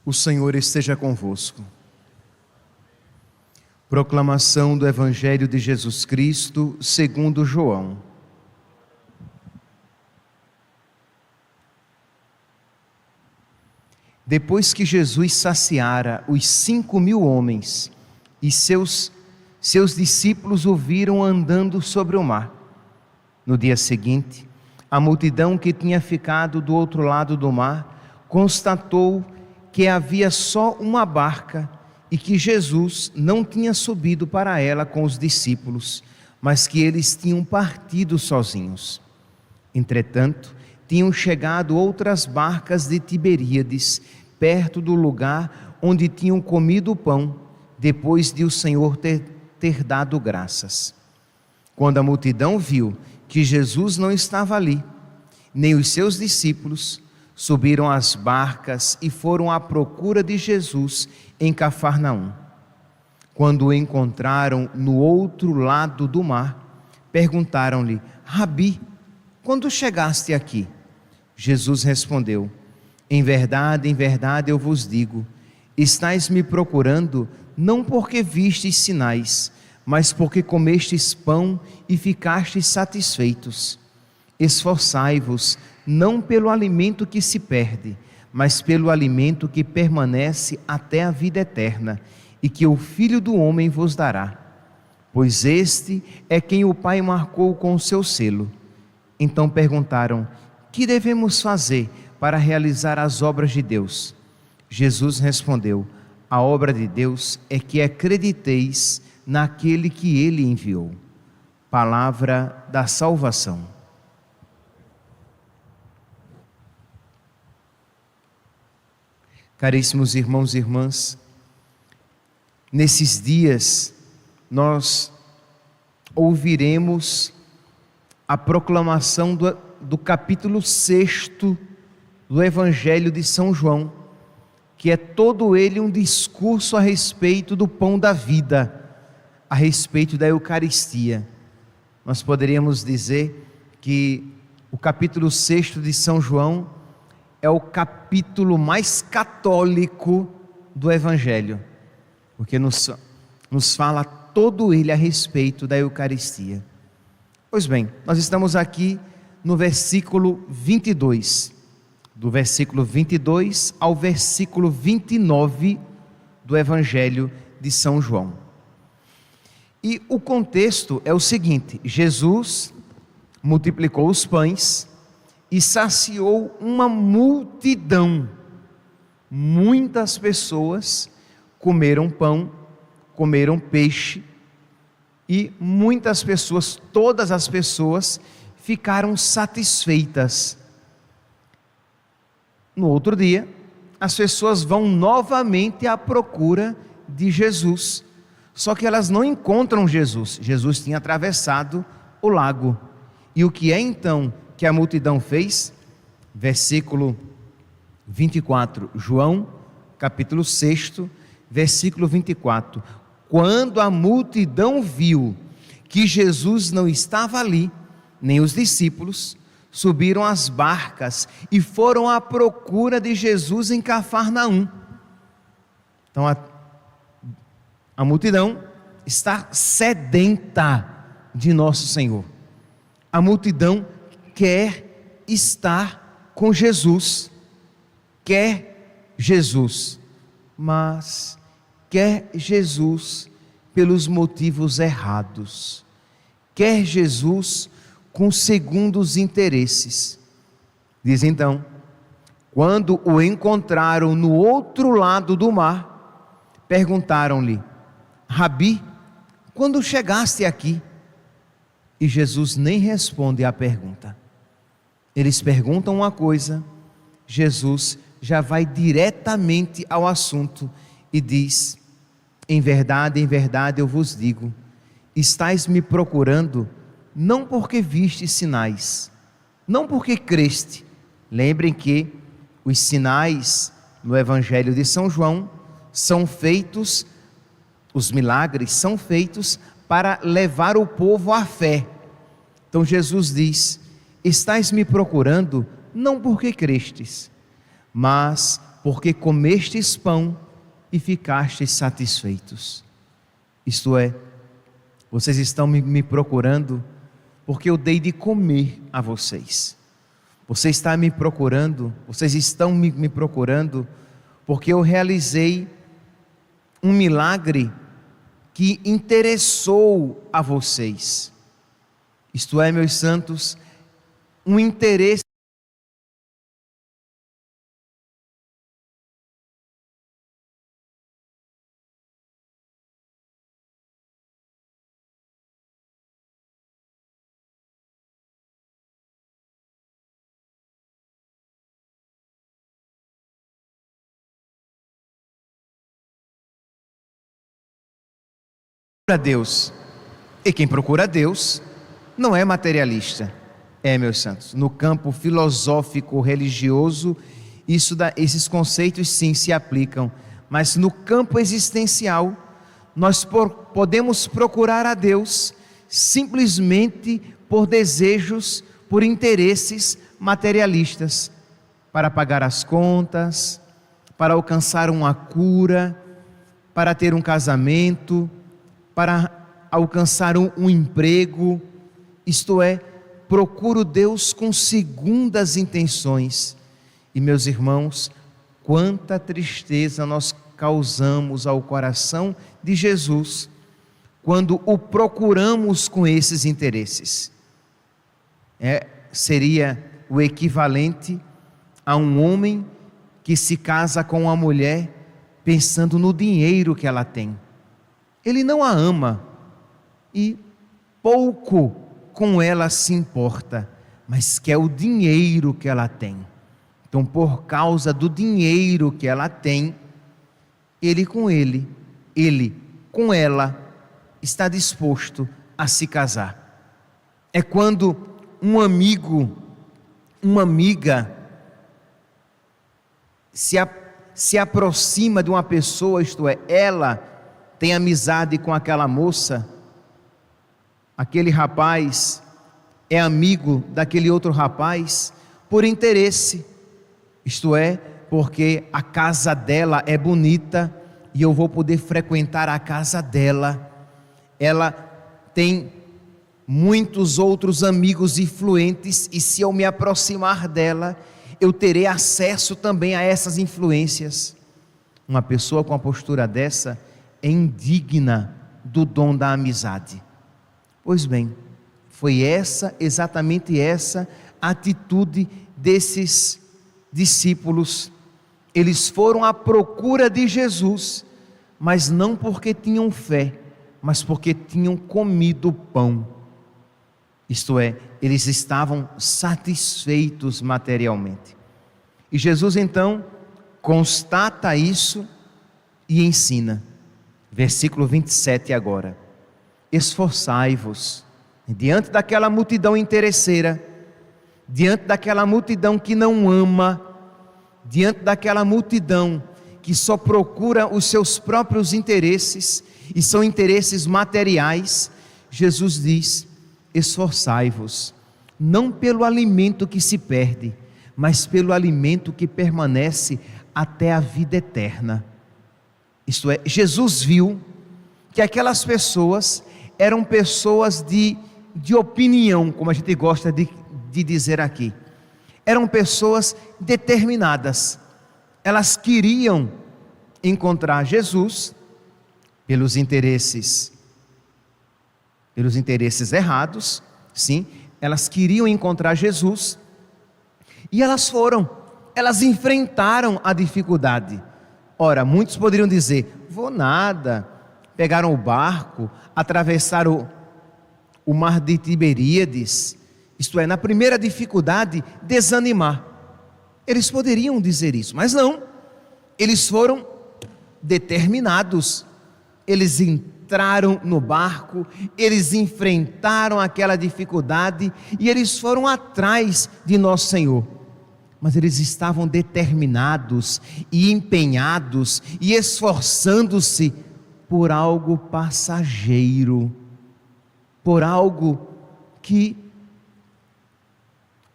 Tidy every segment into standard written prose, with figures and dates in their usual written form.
O Senhor esteja convosco. Proclamação do Evangelho de Jesus Cristo, segundo João. Depois que Jesus saciara os 5.000 homens, e seus discípulos o viram andando sobre o mar. No dia seguinte, a multidão que tinha ficado do outro lado do mar constatou que havia só uma barca e que Jesus não tinha subido para ela com os discípulos, mas que eles tinham partido sozinhos. Entretanto, tinham chegado outras barcas de Tiberíades, perto do lugar onde tinham comido o pão, depois de o Senhor ter dado graças. Quando a multidão viu que Jesus não estava ali, nem os seus discípulos, subiram às barcas e foram à procura de Jesus em Cafarnaum. Quando o encontraram no outro lado do mar, perguntaram-lhe: Rabi, quando chegaste aqui? Jesus respondeu: em verdade, eu vos digo, estais me procurando não porque vistes sinais, mas porque comestes pão e ficastes satisfeitos. Esforçai-vos não pelo alimento que se perde, mas pelo alimento que permanece até a vida eterna, e que o Filho do Homem vos dará. Pois este é quem o Pai marcou com o seu selo. Então perguntaram: que devemos fazer para realizar as obras de Deus? Jesus respondeu: a obra de Deus é que acrediteis naquele que Ele enviou. Palavra da salvação. Caríssimos irmãos e irmãs, nesses dias nós ouviremos a proclamação do capítulo 6 do Evangelho de São João, que é todo ele um discurso a respeito do pão da vida, a respeito da Eucaristia. Nós poderíamos dizer que o capítulo 6 de São João é o capítulo mais católico do Evangelho, porque nos fala todo ele a respeito da Eucaristia. Pois bem, nós estamos aqui no versículo 22, do versículo 22 ao versículo 29 do Evangelho de São João. E o contexto é o seguinte: Jesus multiplicou os pães e saciou uma multidão. Muitas pessoas comeram pão, comeram peixe, e muitas pessoas, todas as pessoas, ficaram satisfeitas. No outro dia, as pessoas vão novamente à procura de Jesus, só que elas não encontram Jesus. Jesus tinha atravessado o lago. E o que é então que a multidão fez? Versículo 24, João, capítulo 6, versículo 24. Quando a multidão viu que Jesus não estava ali, nem os discípulos, subiram às barcas e foram à procura de Jesus em Cafarnaum. Então a multidão está sedenta de nosso Senhor. A multidão quer estar com Jesus, quer Jesus, mas quer Jesus pelos motivos errados, quer Jesus com segundos interesses. Diz então: quando o encontraram no outro lado do mar, perguntaram-lhe: Rabi, quando chegaste aqui? E Jesus nem responde à pergunta. Eles perguntam uma coisa, Jesus já vai diretamente ao assunto e diz: em verdade, eu vos digo, estais me procurando não porque viste sinais, não porque creste. Lembrem que os sinais no Evangelho de São João são feitos, os milagres são feitos para levar o povo à fé. Então Jesus diz: estais me procurando não porque crestes, mas porque comestes pão e ficastes satisfeitos. Isto é, vocês estão me procurando porque eu dei de comer a vocês. Vocês estão me procurando porque eu realizei um milagre que interessou a vocês. Isto é, meus santos, um interesse. A Deus. E quem procura a Deus não é materialista. Meus santos, no campo filosófico religioso, esses conceitos sim se aplicam, mas no campo existencial, nós podemos procurar a Deus simplesmente por desejos, por interesses materialistas, para pagar as contas, para alcançar uma cura, para ter um casamento, para alcançar um emprego. Isto é, procuro Deus com segundas intenções. E meus irmãos, quanta tristeza nós causamos ao coração de Jesus quando o procuramos com esses interesses. Seria o equivalente a um homem que se casa com uma mulher pensando no dinheiro que ela tem. Ele não a ama e pouco com ela se importa, mas quer o dinheiro que ela tem. Então, por causa do dinheiro que ela tem, ele com ela está disposto a se casar. É quando um amigo, uma amiga se aproxima de uma pessoa, isto é, ela tem amizade com aquela moça, aquele rapaz é amigo daquele outro rapaz por interesse, isto é, porque a casa dela é bonita e eu vou poder frequentar a casa dela. Ela tem muitos outros amigos influentes e se eu me aproximar dela, eu terei acesso também a essas influências. Uma pessoa com a postura dessa é indigna do dom da amizade. Pois bem, foi exatamente essa atitude desses discípulos. Eles foram à procura de Jesus, mas não porque tinham fé, mas porque tinham comido pão. Isto é, eles estavam satisfeitos materialmente. E Jesus então constata isso e ensina. Versículo 27 agora. Esforçai-vos, diante daquela multidão interesseira, diante daquela multidão que não ama, diante daquela multidão que só procura os seus próprios interesses, e são interesses materiais, Jesus diz: esforçai-vos, não pelo alimento que se perde, mas pelo alimento que permanece até a vida eterna. Isto é, Jesus viu que aquelas pessoas eram pessoas de opinião, como a gente gosta de dizer aqui. Eram pessoas determinadas. Elas queriam encontrar Jesus pelos interesses errados, sim. Elas queriam encontrar Jesus e elas enfrentaram a dificuldade. Ora, muitos poderiam dizer: vou nada. Pegaram o barco, atravessaram o mar de Tiberíades, isto é, na primeira dificuldade, desanimar. Eles poderiam dizer isso, mas não. Eles foram determinados. Eles entraram no barco, eles enfrentaram aquela dificuldade e eles foram atrás de nosso Senhor. Mas eles estavam determinados e empenhados e esforçando-se por algo passageiro, por algo que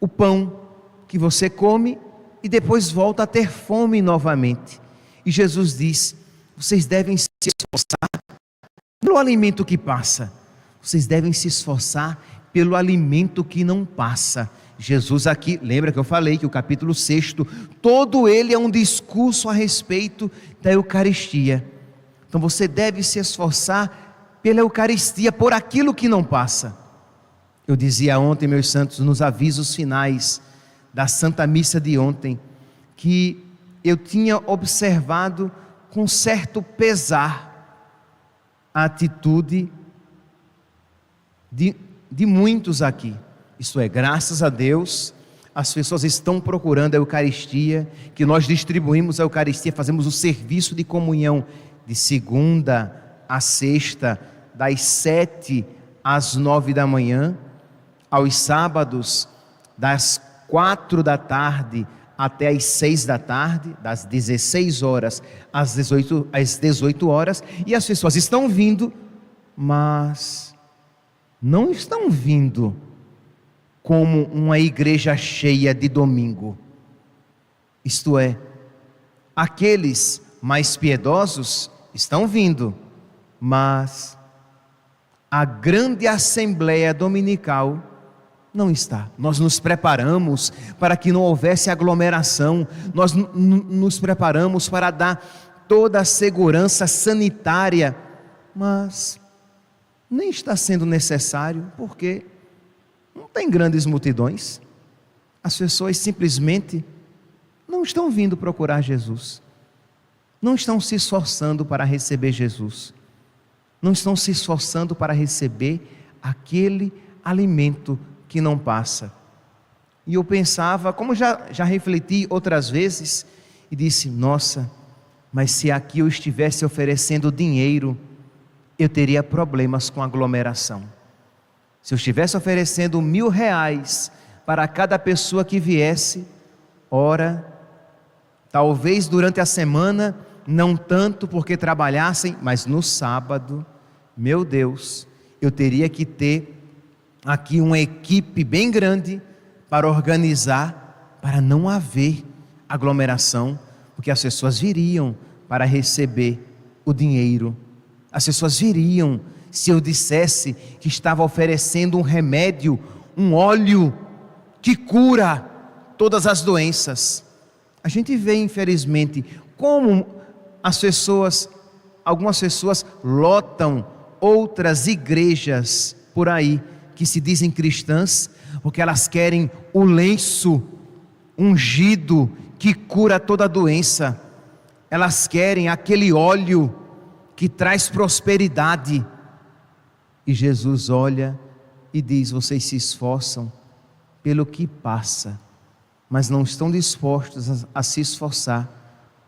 o pão que você come e depois volta a ter fome novamente. E Jesus diz: vocês devem se esforçar pelo alimento que passa. Vocês devem se esforçar pelo alimento que não passa. Jesus aqui, lembra que eu falei que o capítulo 6, todo ele é um discurso a respeito da Eucaristia. Então você deve se esforçar pela Eucaristia, por aquilo que não passa. Eu dizia ontem, meus santos, nos avisos finais da Santa Missa de ontem, que eu tinha observado com certo pesar a atitude de muitos aqui. Isto é, graças a Deus, as pessoas estão procurando a Eucaristia, que nós distribuímos a Eucaristia, fazemos o serviço de comunhão de segunda a sexta, das 7 às 9 da manhã, aos sábados, das 4 da tarde até às 6 da tarde, das 16 horas às 18 horas, e as pessoas estão vindo, mas não estão vindo como uma igreja cheia de domingo. Isto é, aqueles mais piedosos estão vindo, mas a grande assembleia dominical não está. Nós nos preparamos para que não houvesse aglomeração, nós nos preparamos para dar toda a segurança sanitária, mas nem está sendo necessário, porque não tem grandes multidões. As pessoas simplesmente não estão vindo procurar Jesus, não estão se esforçando para receber Jesus, não estão se esforçando para receber aquele alimento que não passa. E eu pensava, como já refleti outras vezes, e disse: nossa, mas se aqui eu estivesse oferecendo dinheiro, eu teria problemas com aglomeração. Se eu estivesse oferecendo R$1.000 para cada pessoa que viesse, ora, talvez durante a semana, não tanto porque trabalhassem, mas no sábado, meu Deus, eu teria que ter aqui uma equipe bem grande para organizar, para não haver aglomeração, porque as pessoas viriam para receber o dinheiro. As pessoas viriam se eu dissesse que estava oferecendo um remédio, um óleo que cura todas as doenças. A gente vê, infelizmente, como algumas pessoas lotam outras igrejas por aí, que se dizem cristãs, porque elas querem o lenço ungido que cura toda doença. Elas querem aquele óleo que traz prosperidade. E Jesus olha e diz: vocês se esforçam pelo que passa, mas não estão dispostos a se esforçar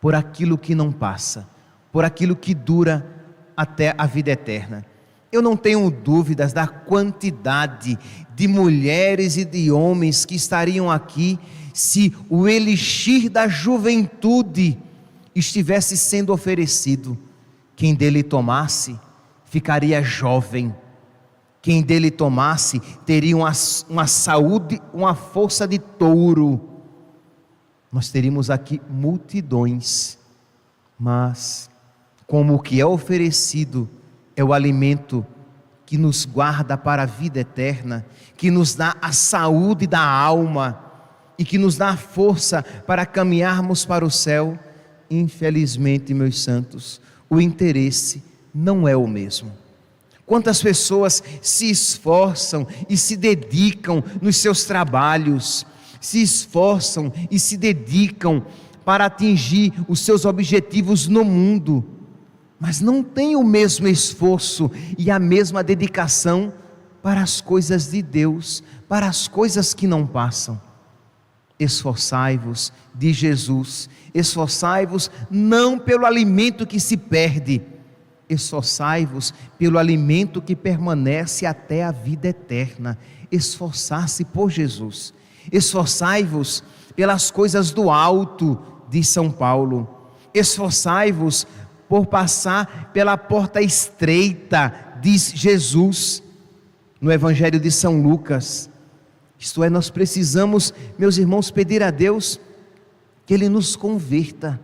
por aquilo que não passa, por aquilo que dura até a vida eterna. Eu não tenho dúvidas da quantidade de mulheres e de homens que estariam aqui se o elixir da juventude estivesse sendo oferecido. Quem dele tomasse ficaria jovem, quem dele tomasse teria uma saúde, uma força de touro. Nós teríamos aqui multidões, mas como o que é oferecido é o alimento que nos guarda para a vida eterna, que nos dá a saúde da alma e que nos dá a força para caminharmos para o céu, infelizmente, meus santos, o interesse não é o mesmo. Quantas pessoas se esforçam e se dedicam nos seus trabalhos, se esforçam e se dedicam para atingir os seus objetivos no mundo, mas não tem o mesmo esforço e a mesma dedicação para as coisas de Deus, para as coisas que não passam. Esforçai-vos, diz Jesus, esforçai-vos não pelo alimento que se perde, esforçai-vos pelo alimento que permanece até a vida eterna. Esforçar-se por Jesus, esforçai-vos pelas coisas do alto, diz São Paulo, esforçai-vos por passar pela porta estreita, diz Jesus no Evangelho de São Lucas. Isto é, nós precisamos, meus irmãos, pedir a Deus que Ele nos converta.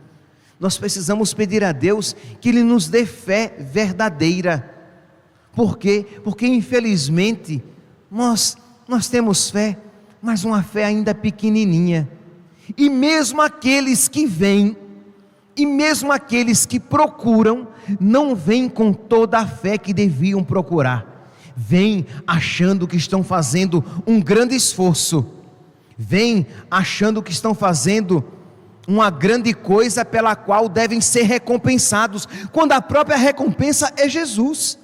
Nós precisamos pedir a Deus que Ele nos dê fé verdadeira. Por quê? Porque infelizmente nós temos fé, mas uma fé ainda pequenininha. E mesmo aqueles que vêm, e mesmo aqueles que procuram, não vêm com toda a fé que deviam procurar. Vêm achando que estão fazendo um grande esforço. Vêm achando que estão fazendo uma grande coisa pela qual devem ser recompensados, quando a própria recompensa é Jesus.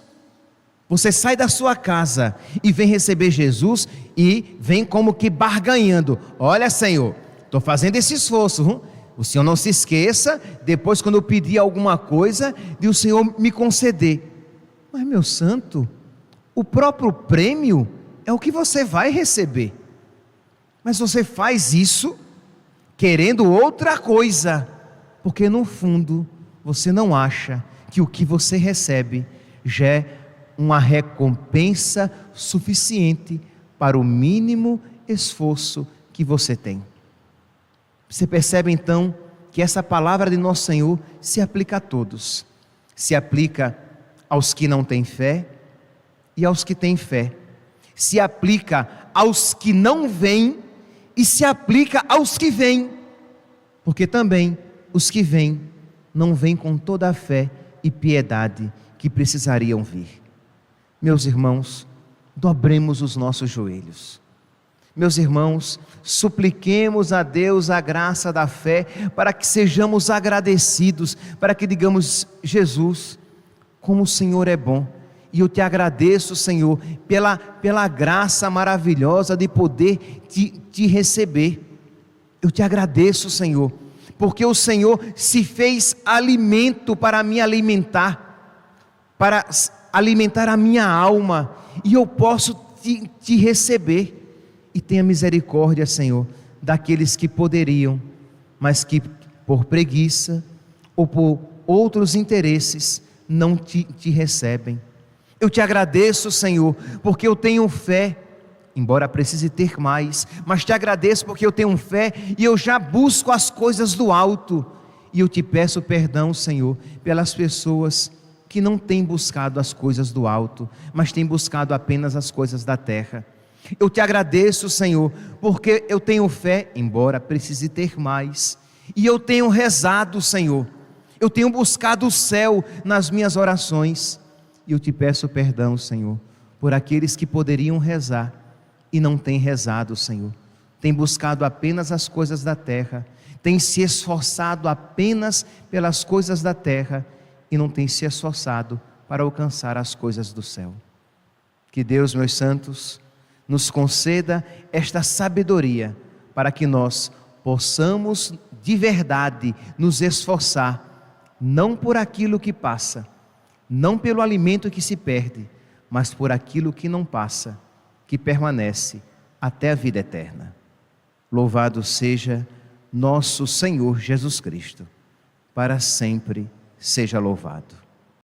Você sai da sua casa e vem receber Jesus e vem como que barganhando. Olha, Senhor, estou fazendo esse esforço, o Senhor não se esqueça, depois quando eu pedir alguma coisa, de o Senhor me conceder. Mas meu santo, o próprio prêmio é o que você vai receber. Mas você faz isso querendo outra coisa, porque no fundo você não acha que o que você recebe já é uma recompensa suficiente para o mínimo esforço que você tem. Você percebe então que essa palavra de nosso Senhor se aplica a todos. Se aplica aos que não têm fé e aos que têm fé. Se aplica aos que não vêm e se aplica aos que vêm. Porque também os que vêm não vêm com toda a fé e piedade que precisariam vir. Meus irmãos, dobremos os nossos joelhos. Meus irmãos, supliquemos a Deus a graça da fé, para que sejamos agradecidos, para que digamos: Jesus, como o Senhor é bom, e eu te agradeço, Senhor, pela graça maravilhosa de poder te receber. Eu te agradeço, Senhor, porque o Senhor se fez alimento para me alimentar, para alimentar a minha alma, e eu posso te receber. E tenha misericórdia, Senhor, daqueles que poderiam, mas que por preguiça ou por outros interesses não te recebem. Eu te agradeço, Senhor, porque eu tenho fé, embora precise ter mais, mas te agradeço porque eu tenho fé e eu já busco as coisas do alto. E eu te peço perdão, Senhor, pelas pessoas que não têm buscado as coisas do alto, mas têm buscado apenas as coisas da terra. Eu te agradeço, Senhor, porque eu tenho fé, embora precise ter mais, e eu tenho rezado, Senhor, eu tenho buscado o céu nas minhas orações, e eu te peço perdão, Senhor, por aqueles que poderiam rezar e não têm rezado, Senhor, têm buscado apenas as coisas da terra, têm se esforçado apenas pelas coisas da terra e não têm se esforçado para alcançar as coisas do céu. Que Deus, meus santos, nos conceda esta sabedoria para que nós possamos de verdade nos esforçar, não por aquilo que passa, não pelo alimento que se perde, mas por aquilo que não passa, que permanece até a vida eterna. Louvado seja nosso Senhor Jesus Cristo, para sempre seja louvado.